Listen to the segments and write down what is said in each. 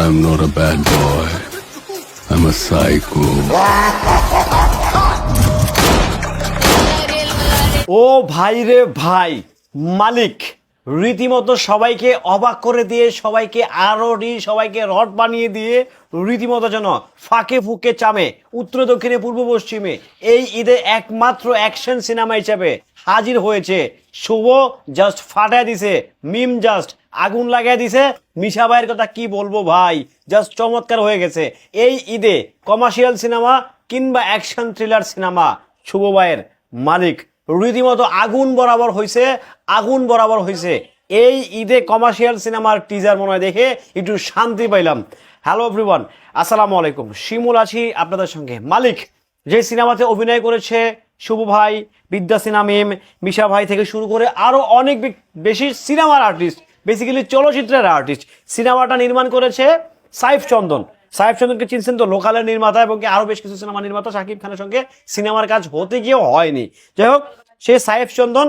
I'm not a bad boy. I'm a psycho. ও ভাই রে ভাই, মালিক রীতিমতো সবাইকে অবাক করে দিয়ে, সবাইকে সবাইকে রড বানিয়ে দিয়ে রীতিমতো যেন ফাঁকে ফুকে চামে উত্তর দক্ষিণে পূর্ব পশ্চিমে এই ঈদে একমাত্র অ্যাকশন সিনেমা হিসেবে হাজির হয়েছে শুভ। জাস্ট ফাটায় দিছে, মিম জাস্ট আগুন লাগাই দিছে। মিশা ভাইয়ের কথা কি বলবো ভাই, জাস্ট চমৎকার হয়ে গেছে। এই ঈদে কমার্শিয়াল সিনেমা কিংবা অ্যাকশন থ্রিলার সিনেমা শুভ ভাইয়ের মালিক রীতিমতো আগুন বরাবর হয়েছে, আগুন বরাবর হয়েছে। এই ঈদে কমার্শিয়াল সিনেমার টিজার মনে হয় দেখে একটু শান্তি পাইলাম। হ্যালো এভরিওয়ান, আসসালামু আলাইকুম। শিমুল আছি আপনাদের সঙ্গে। মালিক যে সিনেমাতে অভিনয় করেছে শুভ ভাই, বিদ্যা সিনহা মিম, মিশা ভাই থেকে শুরু করে আরও অনেক বেশি সিনেমার আর্টিস্ট, বেসিক্যালি চলচ্চিত্রের আর্টিস্ট, সিনেমাটা নির্মাণ করেছে সাইফ চন্দন। সাইফ চন্দনকে চিনছেন তো, লোকালের নির্মাতা এবং আরও বেশ কিছু সিনেমা নির্মাতা। শাকিব খানের সঙ্গে সিনেমার কাজ হতে গিয়েও হয়নি। যাই হোক, সে সাইফ চন্দন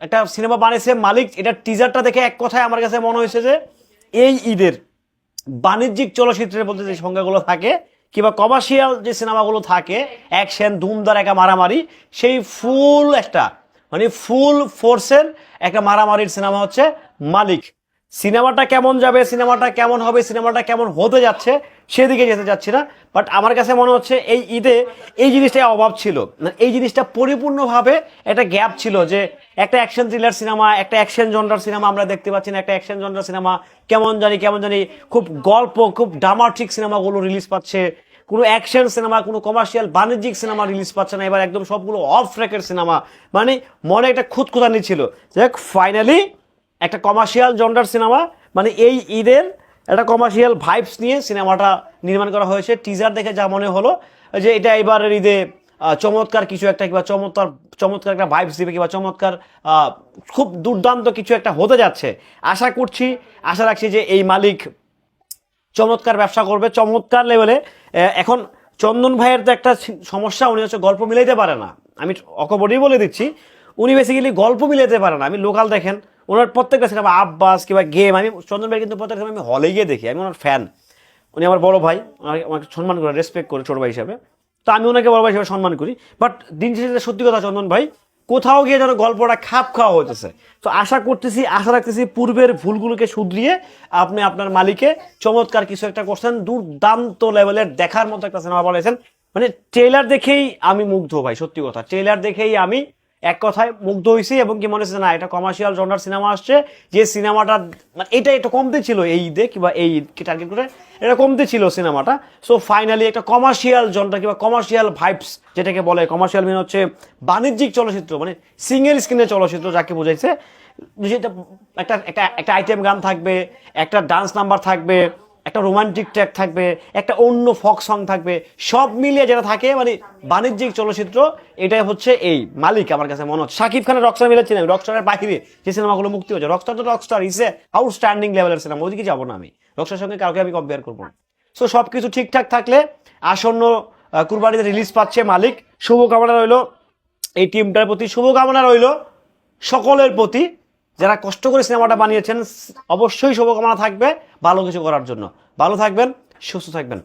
একটা সিনেমা বানিয়েছে মালিক। এটার টিজারটা দেখে এক কথায় আমার কাছে মনে হয়েছে যে এই ঈদের বাণিজ্যিক চলচ্চিত্রের মধ্যে যে সংজ্ঞাগুলো থাকে কিংবা কমার্শিয়াল যে সিনেমাগুলো থাকে, অ্যাকশন ধুমধার একটা মারামারি, সেই ফুল একটা ফুল ফোর্সের একটা মারামারির সিনেমা হচ্ছে মালিক। সিনেমাটা কেমন যাবে, সিনেমাটা কেমন হবে, সিনেমাটা কেমন হতে যাচ্ছে সেদিকে যেতে যাচ্ছি না, বাট আমার কাছে মনে হচ্ছে এই ঈদে এই জিনিসটা অভাব ছিল। এই জিনিসটা পরিপূর্ণভাবে একটা গ্যাপ ছিল যে একটা অ্যাকশন থ্রিলার সিনেমা, একটা অ্যাকশন জনরার সিনেমা আমরা দেখতে পাচ্ছি না। একটা অ্যাকশন জনরার সিনেমা কেমন জানি খুব গল্প, খুব ড্রামাটিক সিনেমাগুলো রিলিজ পাচ্ছে, কোনো অ্যাকশন সিনেমা, কোনো কমার্শিয়াল বাণিজ্যিক সিনেমা রিলিজ পাচ্ছে না। এবার একদম সবগুলো অফ ট্র্যাকের সিনেমা, মনে একটা খুঁতখুঁতানি ছিল। যাক, ফাইনালি একটা কমার্শিয়াল জনরার সিনেমা, এই ঈদের একটা কমার্শিয়াল ভাইবস নিয়ে সিনেমাটা নির্মাণ করা হয়েছে। টিজার দেখে যা মনে হলো যে এটা এবারের ঈদে চমৎকার কিছু একটা কিংবা চমৎকার একটা ভাইবস দিবে কিংবা চমৎকার খুব দুর্দান্ত কিছু একটা হতে যাচ্ছে। আশা রাখছি যে এই মালিক চমৎকার ব্যবসা করবে, চমৎকার লেভেলে। এখন চন্দন ভাইয়ের তো একটা সমস্যা, উনি হচ্ছে গল্প মিলাইতে পারে না। আমি অকবরেই বলে দিচ্ছি, উনি বেসিক্যালি গল্প মিলাইতে পারে না। আমি লোকাল দেখেন ওনার প্রত্যেকটা সিনেমা, আব্বাস কিংবা গেম, আমি চন্দন ভাই কিন্তু প্রত্যেকটা আমি হলে গিয়ে দেখি। আমি ওনার ফ্যান, উনি আমার বড় ভাই, আমাকে সম্মান করে, রেসপেক্ট করে ছোট ভাই হিসাবে। তো আমি ওনাকে বড় ভাই হিসাবে সম্মান করি। বাট দিন শেষে সত্যি কথা, চন্দন ভাই কোথাও গিয়ে যেন গল্পটা খাপ খাওয়া হতেছে। তো আশা রাখতেছি পূর্বের ভুলগুলোকে শুধরিয়ে আপনি আপনার মালিকে চমৎকার কিছু একটা করছেন, দুর্দান্ত লেভেলের দেখার মতো একটা সিনেমা বানিয়েছেন। ট্রেলার দেখেই আমি মুগ্ধ ভাই, সত্যি কথা। ট্রেলার দেখেই আমি এক কথায় মুগ্ধ হয়েছি এবং কি মনে হচ্ছে না এটা কমার্শিয়াল জনরার সিনেমা আসছে। যে সিনেমাটা এটা একটু কমতে ছিল এই ঈদে কিংবা এই ঈদকে টার্গেট করে এটা কমতে ছিল সিনেমাটা। সো ফাইনালি একটা কমার্শিয়াল জনরা কিংবা কমার্শিয়াল ভাইবস যেটাকে বলে, কমার্শিয়াল হচ্ছে বাণিজ্যিক চলচ্চিত্র, সিঙ্গেল স্ক্রিনের চলচ্চিত্র যাকে বোঝাইছে। যেটা একটা আইটেম গান থাকবে, একটা ডান্স নাম্বার থাকবে, একটা রোমান্টিক ট্র্যাক থাকবে, একটা অন্য ফক সং থাকবে, সব মিলিয়ে যেটা থাকে বাণিজ্যিক চলচ্চিত্র, এটাই হচ্ছে এই মালিক। আমার কাছে মনে হচ্ছে শাকিব খানের রকস্টার মিলাচ্ছি না, রকস্টারের বাহিরে যে সিনেমাগুলো মুক্তি হচ্ছে, রকস্টার ইজ এ আউটস্ট্যান্ডিং লেভেলের সিনেমা, ওইদিকে যাবো না আমি, রকস্টারের সঙ্গে কাউকে আমি কম্পেয়ার করবো না। সো সব কিছু ঠিকঠাক থাকলে আসন্ন কুরবানিতে রিলিজ পাচ্ছে মালিক। শুভকামনা রইল এই টিমটার প্রতি, শুভকামনা রইল সকলের প্রতি যারা কষ্ট করে সিনেমাটা বানিয়েছেন। অবশ্যই শুভকামনা থাকবে ভালো কিছু করার জন্য। ভালো থাকবেন, সুস্থ থাকবেন।